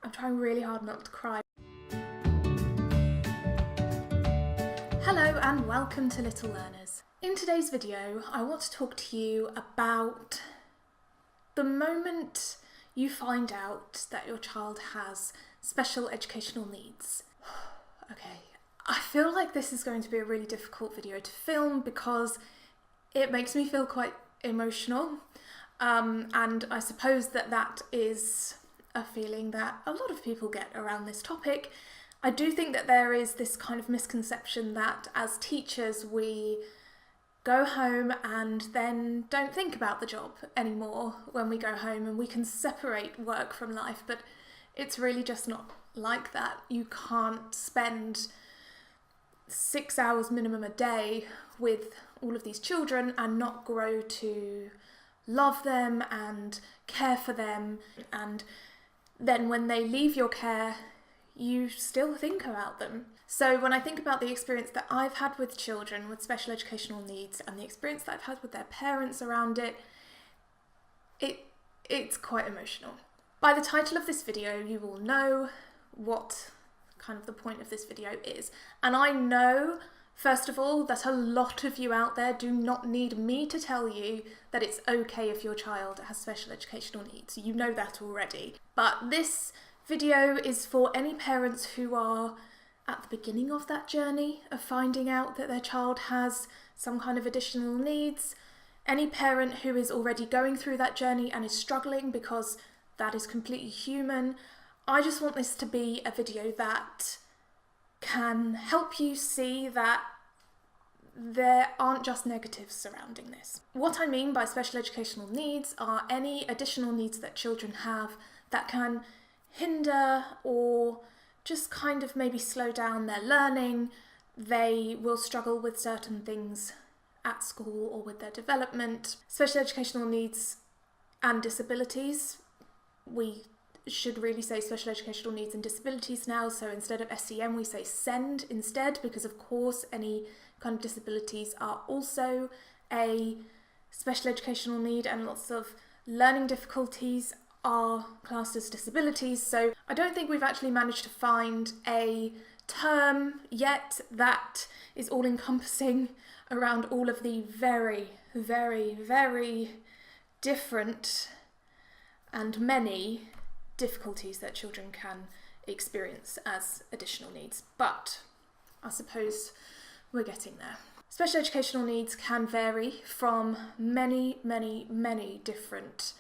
I'm trying really hard not to cry. Hello and welcome to Little Learners. In today's video, I want to talk to you about the moment you find out that your child has special educational needs. Okay, I feel like this is going to be a really difficult video to film because it makes me feel quite emotional. And I suppose that is a feeling that a lot of people get around this topic. I do think that there is this kind of misconception that as teachers we go home and then don't think about the job anymore when we go home, and we can separate work from life, but it's really just not like that. You can't spend 6 hours minimum a day with all of these children and not grow to love them and care for them, and then when they leave your care you still think about them. So when I think about the experience that I've had with children with special educational needs and the experience that I've had with their parents around it, it's quite emotional. By the title of this video you will know what kind of the point of this video is, and I know first of all that a lot of you out there do not need me to tell you that it's okay if your child has special educational needs. You know that already. But this video is for any parents who are at the beginning of that journey of finding out that their child has some kind of additional needs. Any parent who is already going through that journey and is struggling, because that is completely human. I just want this to be a video that can help you see that there aren't just negatives surrounding this. What I mean by special educational needs are any additional needs that children have that can hinder or just kind of maybe slow down their learning. They will struggle with certain things at school or with their development. Special educational needs and disabilities, we should really say special educational needs and disabilities now, so instead of SEN we say SEND instead, because of course any kind of disabilities are also a special educational need, and lots of learning difficulties are classed as disabilities. So I don't think we've actually managed to find a term yet that is all encompassing around all of the very, very, very different and many difficulties that children can experience as additional needs, but I suppose we're getting there. Special educational needs can vary from many, many, many different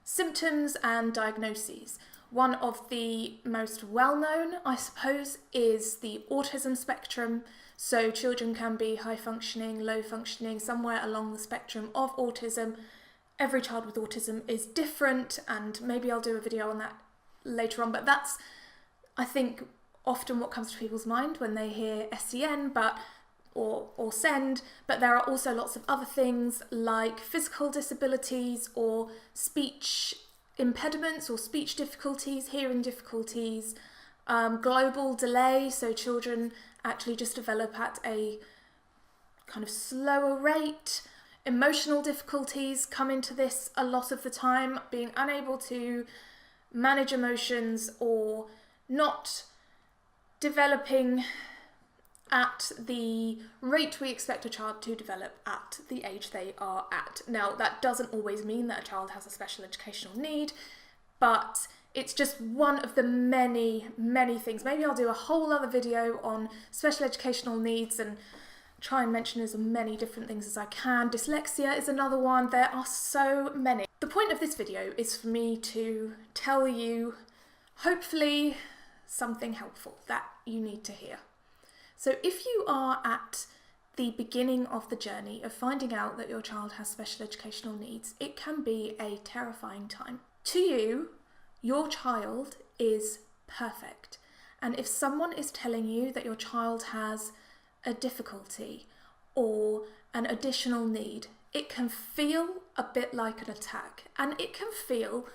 symptoms and diagnoses. One of the most well-known, I suppose, is the Autism Spectrum. So children can be high functioning, low functioning, somewhere along the spectrum of autism. Every child with autism is different, and maybe I'll do a video on that later on, but that's, I think, often what comes to people's mind when they hear SEN or SEND, but there are also lots of other things like physical disabilities or speech impediments or speech difficulties, hearing difficulties, global delay, so children actually just develop at a kind of slower rate. Emotional difficulties come into this a lot of the time, being unable to manage emotions or not developing at the rate we expect a child to develop at the age they are at. Now, that doesn't always mean that a child has a special educational need, but it's just one of the many, many things. Maybe I'll do a whole other video on special educational needs and try and mention as many different things as I can. Dyslexia is another one. There are so many. The point of this video is for me to tell you, hopefully, something helpful that you need to hear. So if you are at the beginning of the journey of finding out that your child has special educational needs, it can be a terrifying time. To you, your child is perfect. And if someone is telling you that your child has a difficulty or an additional need, it can feel a bit like an attack, and it can feel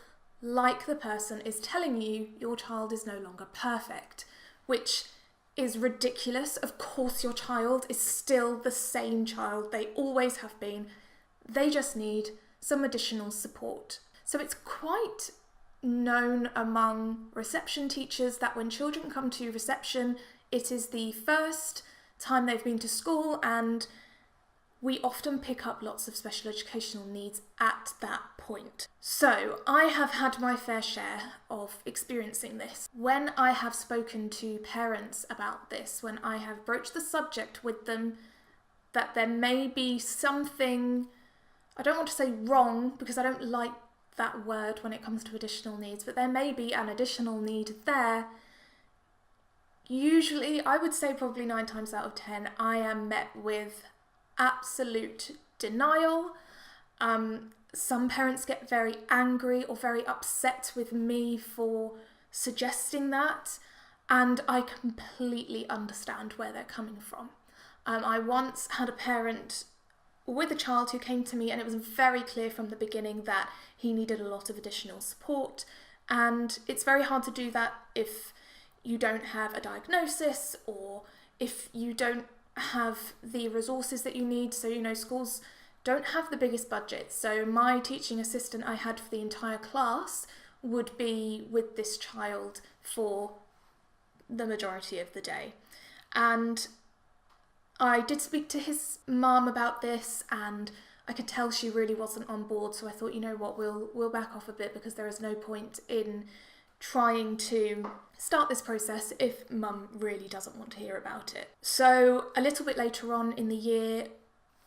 like the person is telling you your child is no longer perfect, which is ridiculous. Of course your child is still the same child they always have been. They just need some additional support. So it's quite known among reception teachers that when children come to reception, it is the first time they've been to school, and we often pick up lots of special educational needs at that point. So I have had my fair share of experiencing this. When I have spoken to parents about this, when I have broached the subject with them, that there may be something, I don't want to say wrong, because I don't like that word when it comes to additional needs, but there may be an additional need there. Usually, I would say probably 9 times out of 10, I am met with absolute denial. Some parents get very angry or very upset with me for suggesting that, and I completely understand where they're coming from. I once had a parent with a child who came to me, and it was very clear from the beginning that he needed a lot of additional support, and it's very hard to do that if you don't have a diagnosis or if you don't have the resources that you need. So, schools don't have the biggest budget. So my teaching assistant I had for the entire class would be with this child for the majority of the day. And I did speak to his mum about this, and I could tell she really wasn't on board. So I thought, you know what, we'll back off a bit, because there is no point in trying to start this process if mum really doesn't want to hear about it. So a little bit later on in the year,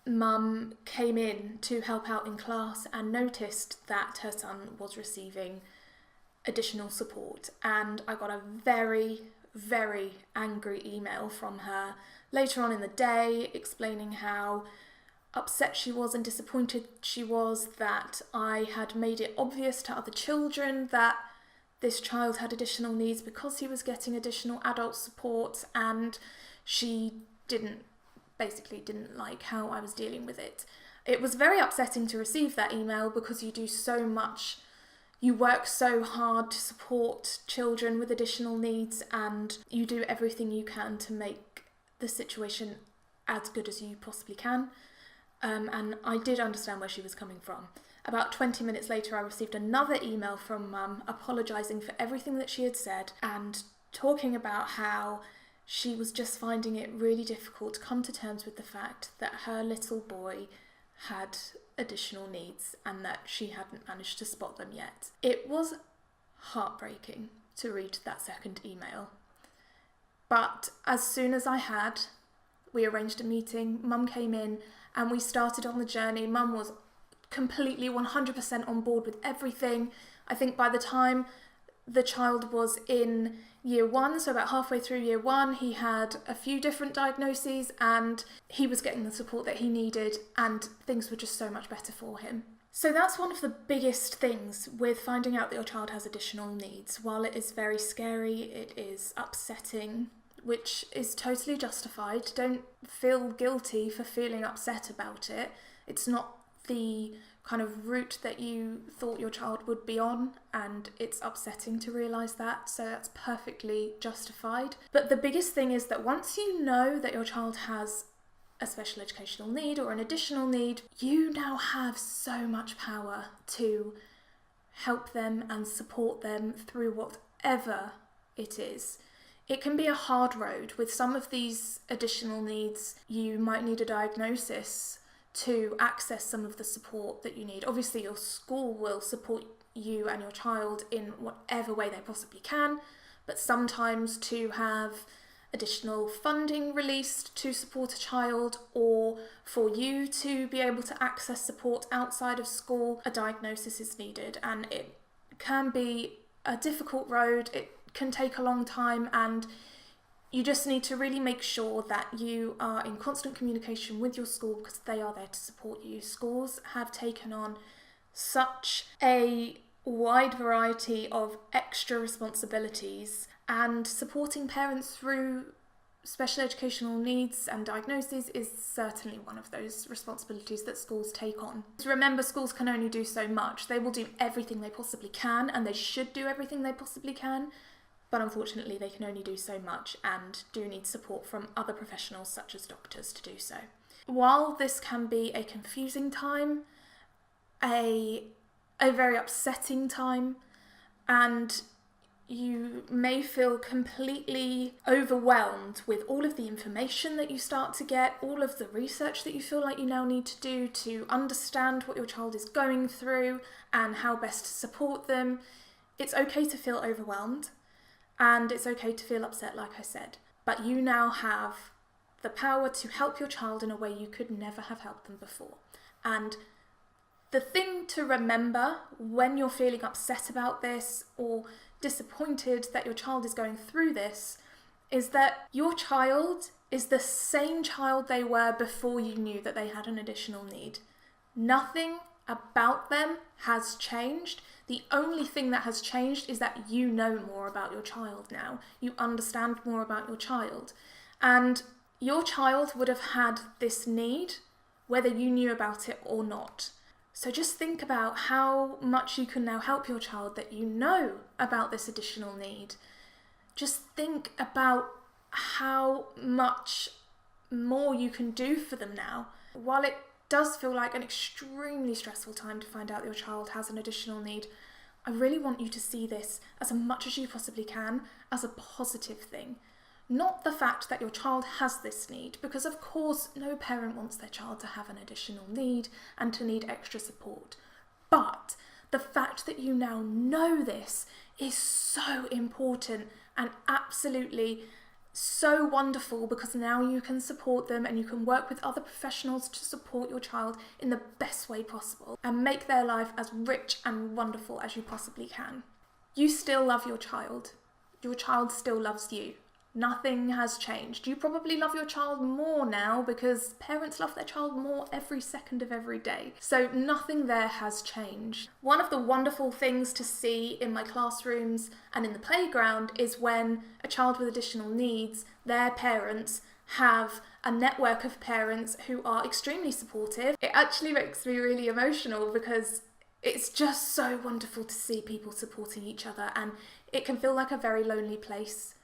mum came in to help out in class and noticed that her son was receiving additional support, and I got a very, very angry email from her later on in the day explaining how upset she was and disappointed she was that I had made it obvious to other children that this child had additional needs because he was getting additional adult support, and she basically didn't like how I was dealing with it. It was very upsetting to receive that email, because you do so much, you work so hard to support children with additional needs, and you do everything you can to make the situation as good as you possibly can. And I did understand where she was coming from. About 20 minutes later, I received another email from mum apologising for everything that she had said and talking about how she was just finding it really difficult to come to terms with the fact that her little boy had additional needs and that she hadn't managed to spot them yet. It was heartbreaking to read that second email. But as soon as we arranged a meeting, mum came in and we started on the journey. Mum was completely 100% on board with everything. I think by the time the child was in year 1, so about halfway through year 1, he had a few different diagnoses and he was getting the support that he needed, and things were just so much better for him. So that's one of the biggest things with finding out that your child has additional needs. While it is very scary, it is upsetting, which is totally justified. Don't feel guilty for feeling upset about it. It's not the kind of route that you thought your child would be on, and it's upsetting to realise that, so that's perfectly justified. But the biggest thing is that once you know that your child has a special educational need or an additional need, you now have so much power to help them and support them through whatever it is. It can be a hard road. With some of these additional needs, you might need a diagnosis to access some of the support that you need. Obviously, your school will support you and your child in whatever way they possibly can, but sometimes to have additional funding released to support a child, or for you to be able to access support outside of school, a diagnosis is needed, and it can be a difficult road. It can take a long time, and you just need to really make sure that you are in constant communication with your school, because they are there to support you. Schools have taken on such a wide variety of extra responsibilities, and supporting parents through special educational needs and diagnoses is certainly one of those responsibilities that schools take on. So remember, schools can only do so much. They will do everything they possibly can, and they should do everything they possibly can, but unfortunately they can only do so much and do need support from other professionals such as doctors to do so. While this can be a confusing time, a very upsetting time, and you may feel completely overwhelmed with all of the information that you start to get, all of the research that you feel like you now need to do to understand what your child is going through and how best to support them. It's okay to feel overwhelmed, and it's okay to feel upset, like I said, but you now have the power to help your child in a way you could never have helped them before. And the thing to remember when you're feeling upset about this or disappointed that your child is going through this is that your child is the same child they were before you knew that they had an additional need. Nothing about them has changed. The only thing that has changed is that you know more about your child now. You understand more about your child. And your child would have had this need whether you knew about it or not. So just think about how much you can now help your child that you know about this additional need. Just think about how much more you can do for them now. While it does feel like an extremely stressful time to find out your child has an additional need, I really want you to see this as much as you possibly can as a positive thing. Not the fact that your child has this need, because of course no parent wants their child to have an additional need and to need extra support. But the fact that you now know this is so important and absolutely so wonderful, because now you can support them and you can work with other professionals to support your child in the best way possible and make their life as rich and wonderful as you possibly can. You still love your child. Your child still loves you. Nothing has changed. You probably love your child more now because parents love their child more every second of every day. So nothing there has changed. One of the wonderful things to see in my classrooms and in the playground is when a child with additional needs, their parents have a network of parents who are extremely supportive. It actually makes me really emotional because it's just so wonderful to see people supporting each other, and it can feel like a very lonely place.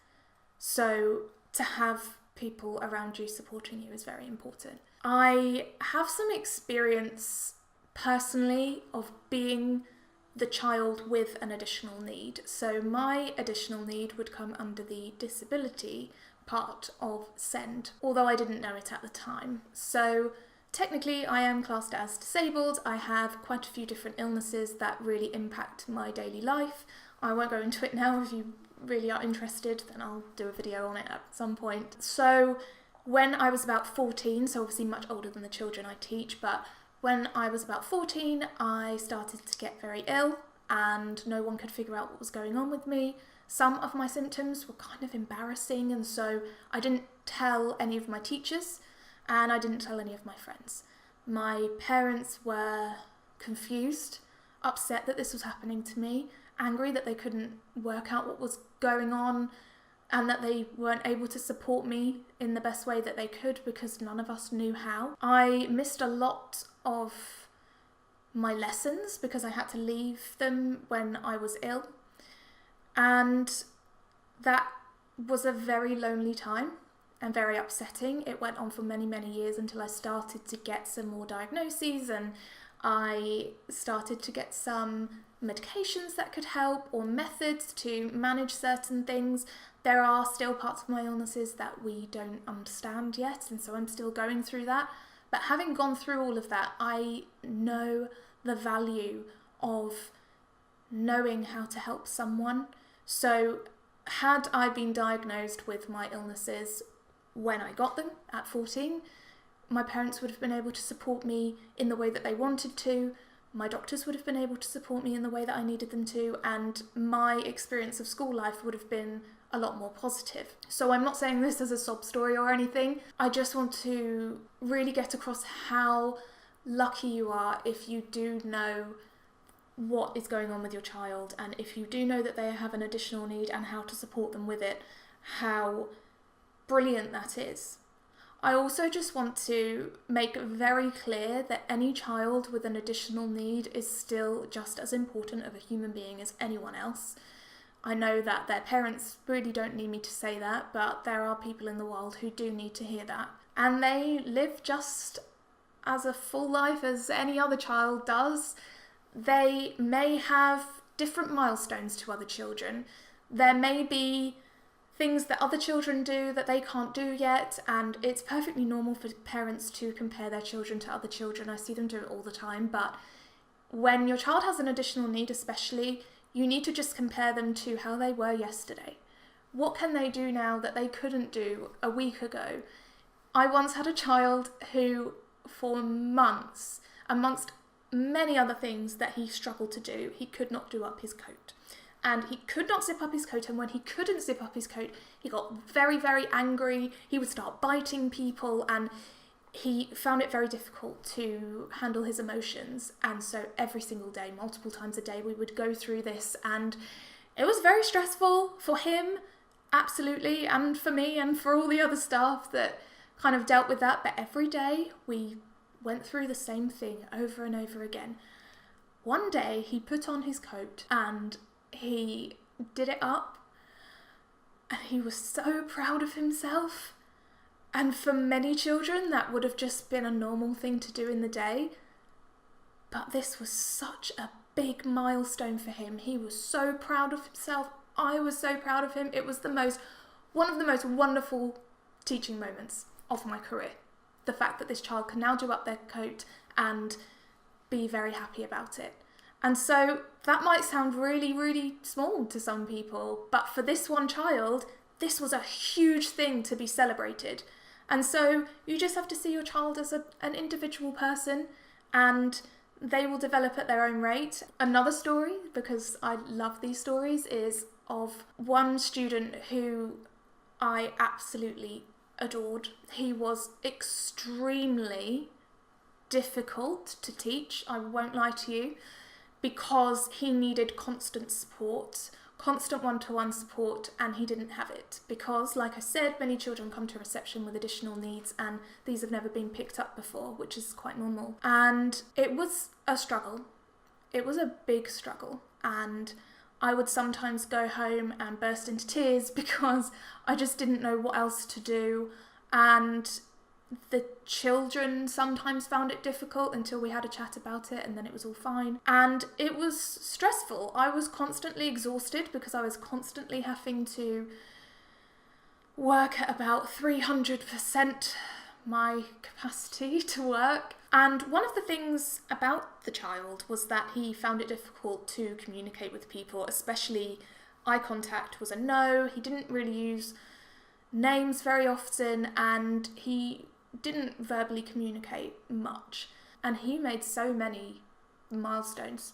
So to have people around you supporting you is very important. I have some experience personally of being the child with an additional need. So my additional need would come under the disability part of SEND, although I didn't know it at the time. So technically I am classed as disabled. I have quite a few different illnesses that really impact my daily life. I won't go into it now. If you really are interested, then I'll do a video on it at some point. So when I was about 14, so obviously much older than the children I teach, but when I was about 14, I started to get very ill and no one could figure out what was going on with me. Some of my symptoms were kind of embarrassing, and so I didn't tell any of my teachers and I didn't tell any of my friends. My parents were confused, upset that this was happening to me, angry that they couldn't work out what was going on and that they weren't able to support me in the best way that they could because none of us knew how. I missed a lot of my lessons because I had to leave them when I was ill, and that was a very lonely time and very upsetting. It went on for many, many years until I started to get some more diagnoses and I started to get some medications that could help or methods to manage certain things. There are still parts of my illnesses that we don't understand yet, and so I'm still going through that. But having gone through all of that, I know the value of knowing how to help someone. So had I been diagnosed with my illnesses when I got them at 14, my parents would have been able to support me in the way that they wanted to. My doctors would have been able to support me in the way that I needed them to, and my experience of school life would have been a lot more positive. So I'm not saying this as a sob story or anything. I just want to really get across how lucky you are if you do know what is going on with your child, and if you do know that they have an additional need and how to support them with it, how brilliant that is. I also just want to make very clear that any child with an additional need is still just as important of a human being as anyone else. I know that their parents really don't need me to say that, but there are people in the world who do need to hear that. And they live just as a full life as any other child does. They may have different milestones to other children. There may be things that other children do that they can't do yet, and it's perfectly normal for parents to compare their children to other children. I see them do it all the time, but when your child has an additional need especially, you need to just compare them to how they were yesterday. What can they do now that they couldn't do a week ago? I once had a child who, for months, amongst many other things that he struggled to do, he could not do up his coat. And he could not zip up his coat, and when he couldn't zip up his coat, he got very, very angry. He would start biting people, and he found it very difficult to handle his emotions. And so every single day, multiple times a day, we would go through this, and it was very stressful for him, absolutely, and for me and for all the other staff that kind of dealt with that. But every day we went through the same thing over and over again. One day he put on his coat and he did it up, and he was so proud of himself. And for many children that would have just been a normal thing to do in the day, but this was such a big milestone for him. He was so proud of himself. I was so proud of him. It was one of the most wonderful teaching moments of my career. The fact that this child can now do up their coat and be very happy about it. And so that might sound really, really small to some people, but for this one child, this was a huge thing to be celebrated. And so you just have to see your child as an individual person, and they will develop at their own rate. Another story, because I love these stories, is of one student who I absolutely adored. He was extremely difficult to teach, I won't lie to you, because he needed constant support, constant one-to-one support, and he didn't have it. Because, like I said, many children come to reception with additional needs, and these have never been picked up before, which is quite normal. And it was a struggle. It was a big struggle, and I would sometimes go home and burst into tears because I just didn't know what else to do. And the children sometimes found it difficult until we had a chat about it, and then it was all fine. And it was stressful. I was constantly exhausted because I was constantly having to work at about 300% my capacity to work. And one of the things about the child was that he found it difficult to communicate with people, especially eye contact was a no. He didn't really use names very often, and he didn't verbally communicate much. And he made so many milestones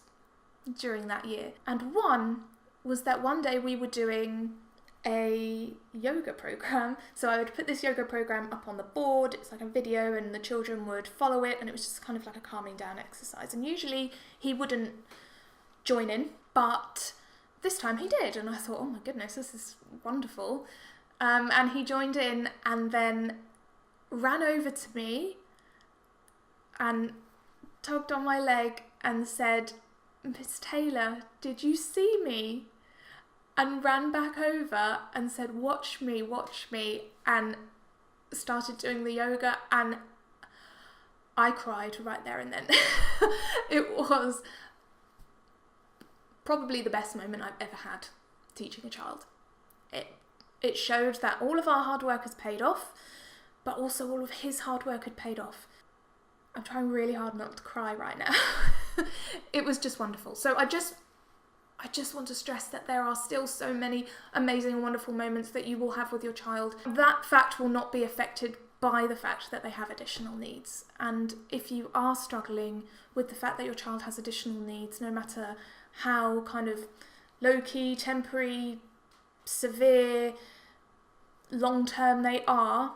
during that year. And one was that one day we were doing a yoga program. So I would put this yoga program up on the board. It's like a video, and the children would follow it, and it was just kind of like a calming down exercise. And usually he wouldn't join in, but this time he did, and I thought, oh my goodness, this is wonderful. And he joined in, and then ran over to me and tugged on my leg and said, "Miss Taylor, did you see me?" And ran back over and said, watch me, and started doing the yoga, and I cried right there and then. It was probably the best moment I've ever had teaching a child. It showed that all of our hard work has paid off, but also all of his hard work had paid off. I'm trying really hard not to cry right now. It was just wonderful. So I just want to stress that there are still so many amazing and wonderful moments that you will have with your child. That fact will not be affected by the fact that they have additional needs. And if you are struggling with the fact that your child has additional needs, no matter how kind of low-key, temporary, severe, long-term they are,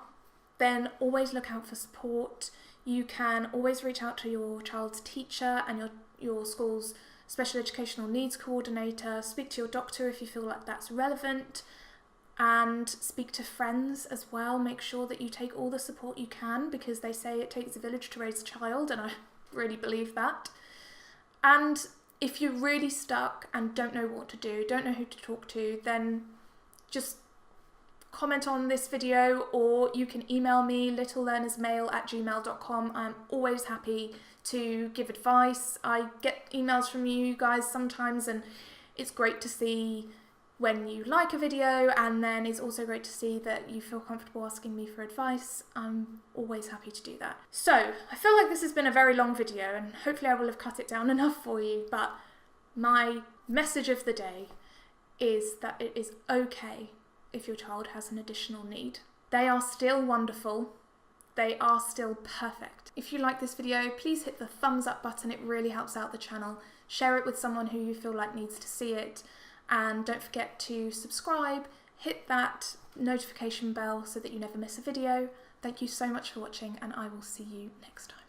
then always look out for support. You can always reach out to your child's teacher and your school's special educational needs coordinator. Speak to your doctor if you feel like that's relevant, and speak to friends as well. Make sure that you take all the support you can, because they say it takes a village to raise a child, and I really believe that. And if you're really stuck and don't know what to do, don't know who to talk to, then just comment on this video, or you can email me littlelearnersmail@gmail.com. I'm always happy to give advice. I get emails from you guys sometimes, and It's great to see when you like a video, and then it's also great to see that you feel comfortable asking me for advice. I'm always happy to do that. So I feel like this has been a very long video, and hopefully I will have cut it down enough for you, but my message of the day is that it is okay if your child has an additional need. They are still wonderful. They are still perfect. If you like this video, please hit the thumbs up button. It really helps out the channel. Share it with someone who you feel like needs to see it. And don't forget to subscribe, hit that notification bell so that you never miss a video. Thank you so much for watching, and I will see you next time.